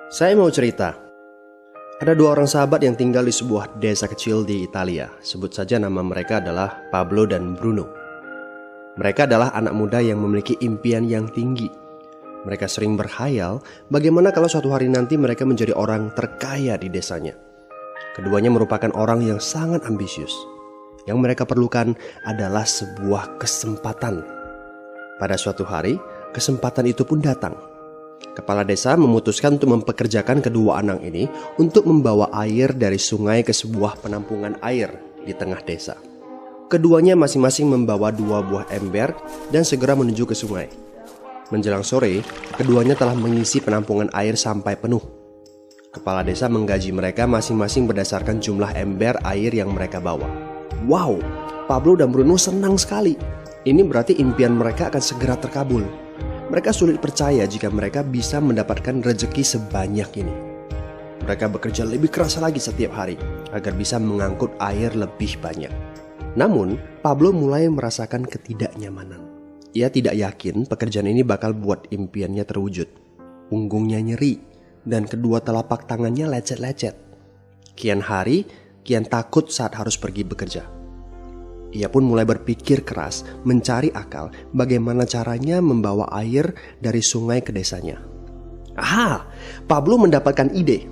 Saya mau cerita. Ada dua orang sahabat yang tinggal di sebuah desa kecil di Italia. Sebut saja nama mereka adalah Pablo dan Bruno. Mereka adalah anak muda yang memiliki impian yang tinggi. Mereka sering berkhayal bagaimana kalau suatu hari nanti mereka menjadi orang terkaya di desanya. Keduanya merupakan orang yang sangat ambisius. Yang mereka perlukan adalah sebuah kesempatan. Pada suatu hari, kesempatan itu pun datang. Kepala desa memutuskan untuk mempekerjakan kedua anak ini untuk membawa air dari sungai ke sebuah penampungan air di tengah desa. Keduanya masing-masing membawa 2 buah ember dan segera menuju ke sungai. Menjelang sore, keduanya telah mengisi penampungan air sampai penuh. Kepala desa menggaji mereka masing-masing berdasarkan jumlah ember air yang mereka bawa. Wow, Pablo dan Bruno senang sekali. Ini berarti impian mereka akan segera terkabul. Mereka sulit percaya jika mereka bisa mendapatkan rezeki sebanyak ini. Mereka bekerja lebih keras lagi setiap hari agar bisa mengangkut air lebih banyak. Namun, Pablo mulai merasakan ketidaknyamanan. Ia tidak yakin pekerjaan ini bakal buat impiannya terwujud. Punggungnya nyeri dan kedua telapak tangannya lecet-lecet. Kian hari, kian takut saat harus pergi bekerja. Ia pun mulai berpikir keras mencari akal bagaimana caranya membawa air dari sungai ke desanya. Aha, Pablo mendapatkan ide.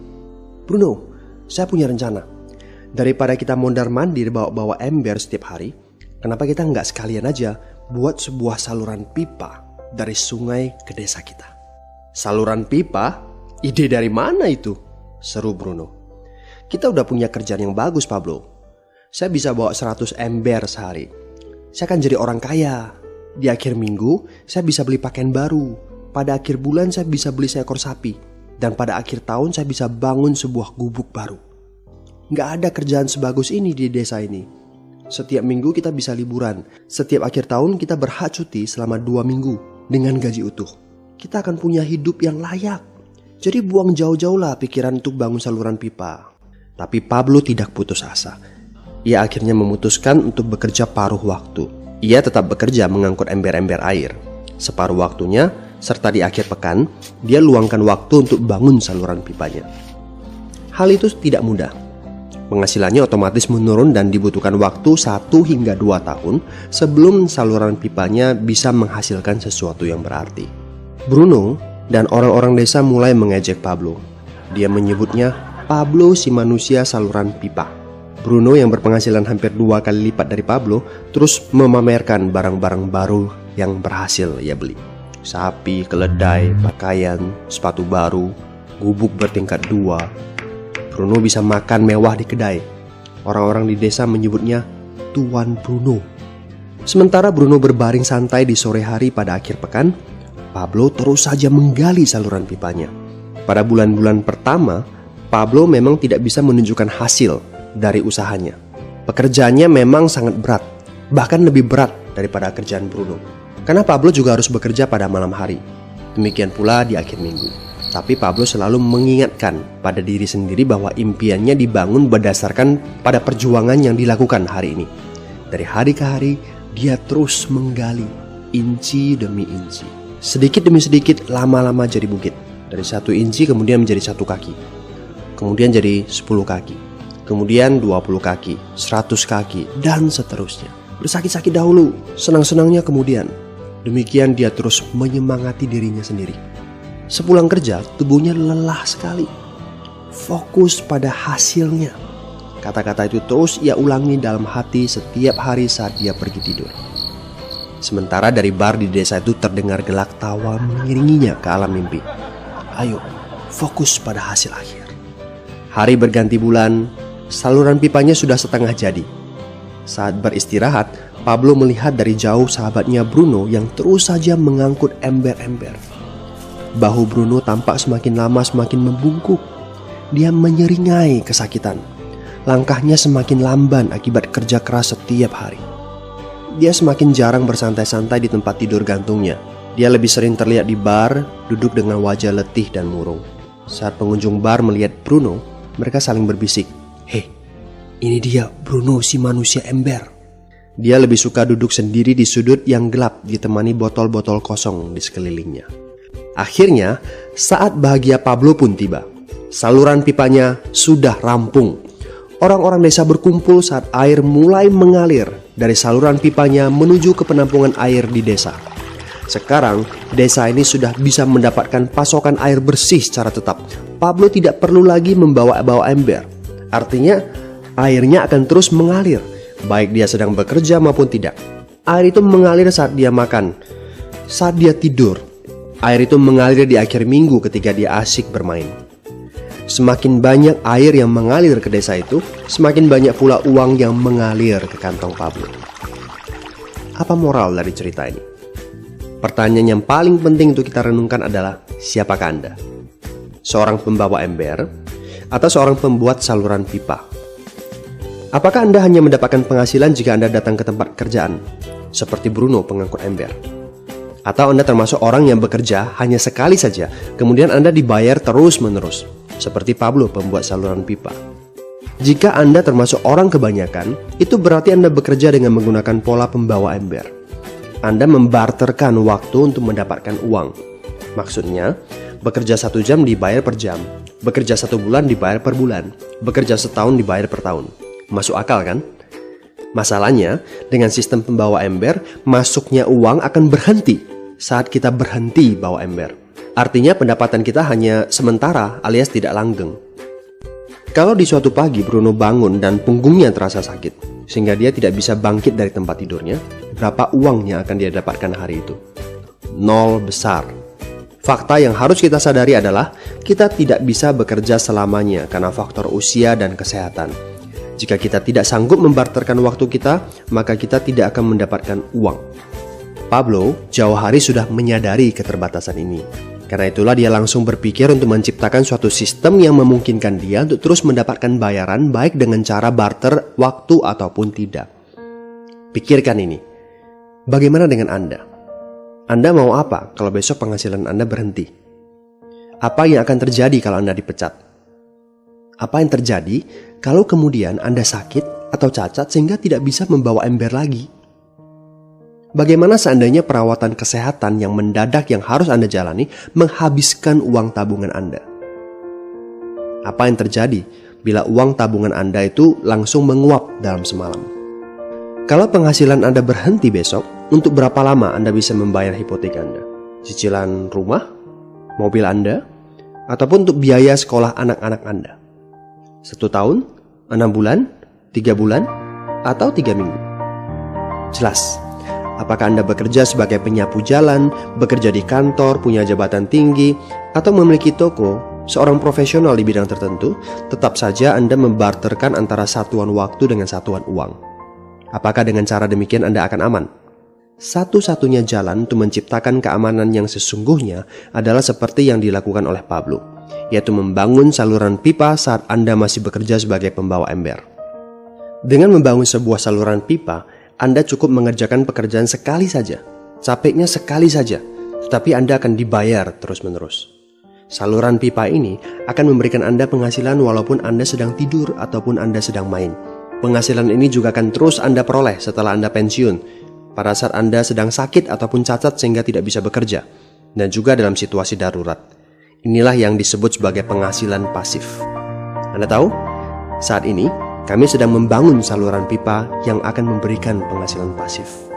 Bruno, saya punya rencana. Daripada kita mondar-mandir bawa-bawa ember setiap hari, kenapa kita nggak sekalian aja buat sebuah saluran pipa dari sungai ke desa kita? Saluran pipa? Ide dari mana itu? Seru Bruno. Kita udah punya kerjaan yang bagus, Pablo. Saya bisa bawa 100 ember sehari. Saya akan jadi orang kaya. Di akhir minggu, saya bisa beli pakaian baru. Pada akhir bulan, saya bisa beli seekor sapi. Dan pada akhir tahun, saya bisa bangun sebuah gubuk baru. Nggak ada kerjaan sebagus ini di desa ini. Setiap minggu kita bisa liburan. Setiap akhir tahun, kita berhak cuti selama 2 minggu dengan gaji utuh. Kita akan punya hidup yang layak. Jadi buang jauh-jauhlah pikiran untuk bangun saluran pipa. Tapi Pablo tidak putus asa. Ia akhirnya memutuskan untuk bekerja paruh waktu. Ia tetap bekerja mengangkut ember-ember air. Separuh waktunya, serta di akhir pekan, dia luangkan waktu untuk bangun saluran pipanya. Hal itu tidak mudah. Penghasilannya otomatis menurun dan dibutuhkan waktu 1 hingga 2 tahun sebelum saluran pipanya bisa menghasilkan sesuatu yang berarti. Bruno dan orang-orang desa mulai mengejek Pablo. Dia menyebutnya Pablo si manusia saluran pipa. Bruno yang berpenghasilan hampir 2 kali lipat dari Pablo terus memamerkan barang-barang baru yang berhasil ia beli. Sapi, keledai, pakaian, sepatu baru, gubuk bertingkat 2. Bruno bisa makan mewah di kedai. Orang-orang di desa menyebutnya Tuan Bruno. Sementara Bruno berbaring santai di sore hari pada akhir pekan, Pablo terus saja menggali saluran pipanya. Pada bulan-bulan pertama, Pablo memang tidak bisa menunjukkan hasil dari usahanya. Pekerjaannya memang sangat berat, bahkan lebih berat daripada kerjaan Bruno. Karena Pablo juga harus bekerja pada malam hari. Demikian pula di akhir minggu. Tapi Pablo selalu mengingatkan pada diri sendiri bahwa impiannya dibangun berdasarkan pada perjuangan yang dilakukan hari ini. Dari hari ke hari, dia terus menggali, inci demi inci. Sedikit demi sedikit, lama-lama jadi bukit. Dari 1 inci kemudian menjadi 1 kaki. Kemudian jadi 10 kaki. Kemudian 20 kaki, 100 kaki, dan seterusnya. Bersakit-sakit dahulu, senang-senangnya kemudian. Demikian dia terus menyemangati dirinya sendiri. Sepulang kerja, tubuhnya lelah sekali. Fokus pada hasilnya. Kata-kata itu terus ia ulangi dalam hati setiap hari saat dia pergi tidur. Sementara dari bar di desa itu terdengar gelak tawa mengiringinya ke alam mimpi. Ayo, fokus pada hasil akhir. Hari berganti bulan, saluran pipanya sudah setengah jadi. Saat beristirahat, Pablo melihat dari jauh sahabatnya Bruno yang terus saja mengangkut ember-ember. Bahu Bruno tampak semakin lama semakin membungkuk. Dia menyeringai kesakitan. Langkahnya semakin lamban akibat kerja keras setiap hari. Dia semakin jarang bersantai-santai di tempat tidur gantungnya. Dia lebih sering terlihat di bar, duduk dengan wajah letih dan murung. Saat pengunjung bar melihat Bruno, mereka saling berbisik. Hei, ini dia Bruno si manusia ember. Dia lebih suka duduk sendiri di sudut yang gelap ditemani botol-botol kosong di sekelilingnya. Akhirnya, saat bahagia Pablo pun tiba. Saluran pipanya sudah rampung. Orang-orang desa berkumpul saat air mulai mengalir dari saluran pipanya menuju ke penampungan air di desa. Sekarang, desa ini sudah bisa mendapatkan pasokan air bersih secara tetap. Pablo tidak perlu lagi membawa ember. Artinya, airnya akan terus mengalir, baik dia sedang bekerja maupun tidak. Air itu mengalir saat dia makan, saat dia tidur. Air itu mengalir di akhir minggu ketika dia asyik bermain. Semakin banyak air yang mengalir ke desa itu, semakin banyak pula uang yang mengalir ke kantong Pablo. Apa moral dari cerita ini? Pertanyaan yang paling penting untuk kita renungkan adalah, siapakah Anda? Seorang pembawa ember atau seorang pembuat saluran pipa? Apakah Anda hanya mendapatkan penghasilan jika Anda datang ke tempat kerjaan, seperti Bruno pengangkut ember? Atau Anda termasuk orang yang bekerja hanya sekali saja, kemudian Anda dibayar terus-menerus, seperti Pablo pembuat saluran pipa? Jika Anda termasuk orang kebanyakan, itu berarti Anda bekerja dengan menggunakan pola pembawa ember. Anda membarterkan waktu untuk mendapatkan uang. Maksudnya, bekerja 1 jam dibayar per jam, bekerja 1 bulan dibayar per bulan, bekerja setahun dibayar per tahun. Masuk akal kan? Masalahnya, dengan sistem pembawa ember, masuknya uang akan berhenti saat kita berhenti bawa ember. Artinya pendapatan kita hanya sementara alias tidak langgeng. Kalau di suatu pagi Bruno bangun dan punggungnya terasa sakit, sehingga dia tidak bisa bangkit dari tempat tidurnya, berapa uang yang akan dia dapatkan hari itu? 0 besar. Fakta yang harus kita sadari adalah kita tidak bisa bekerja selamanya karena faktor usia dan kesehatan. Jika kita tidak sanggup membarterkan waktu kita, maka kita tidak akan mendapatkan uang. Pablo jauh hari sudah menyadari keterbatasan ini. Karena itulah dia langsung berpikir untuk menciptakan suatu sistem yang memungkinkan dia untuk terus mendapatkan bayaran baik dengan cara barter waktu ataupun tidak. Pikirkan ini. Bagaimana dengan Anda? Anda mau apa kalau besok penghasilan Anda berhenti? Apa yang akan terjadi kalau Anda dipecat? Apa yang terjadi kalau kemudian Anda sakit atau cacat sehingga tidak bisa membawa ember lagi? Bagaimana seandainya perawatan kesehatan yang mendadak yang harus Anda jalani menghabiskan uang tabungan Anda? Apa yang terjadi bila uang tabungan Anda itu langsung menguap dalam semalam? Kalau penghasilan Anda berhenti besok, untuk berapa lama Anda bisa membayar hipotek Anda? Cicilan rumah, mobil Anda, ataupun untuk biaya sekolah anak-anak Anda? 1 tahun, 6 bulan, 3 bulan, atau 3 minggu? Jelas. Apakah Anda bekerja sebagai penyapu jalan, bekerja di kantor, punya jabatan tinggi, atau memiliki toko, seorang profesional di bidang tertentu, tetap saja Anda membarterkan antara satuan waktu dengan satuan uang. Apakah dengan cara demikian Anda akan aman? Satu-satunya jalan untuk menciptakan keamanan yang sesungguhnya adalah seperti yang dilakukan oleh Pablo, yaitu membangun saluran pipa saat Anda masih bekerja sebagai pembawa ember. Dengan membangun sebuah saluran pipa, Anda cukup mengerjakan pekerjaan sekali saja, capeknya sekali saja, tetapi Anda akan dibayar terus-menerus. Saluran pipa ini akan memberikan Anda penghasilan walaupun Anda sedang tidur ataupun Anda sedang main. Penghasilan ini juga akan terus Anda peroleh setelah Anda pensiun, pada saat Anda sedang sakit ataupun cacat sehingga tidak bisa bekerja, dan juga dalam situasi darurat. Inilah yang disebut sebagai penghasilan pasif. Anda tahu, saat ini kami sedang membangun saluran pipa yang akan memberikan penghasilan pasif.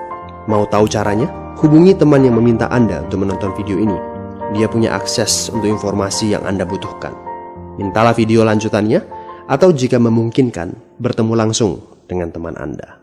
Mau tahu caranya? Hubungi teman yang meminta Anda untuk menonton video ini. Dia punya akses untuk informasi yang Anda butuhkan. Mintalah video lanjutannya, atau jika memungkinkan, bertemu langsung dengan teman Anda.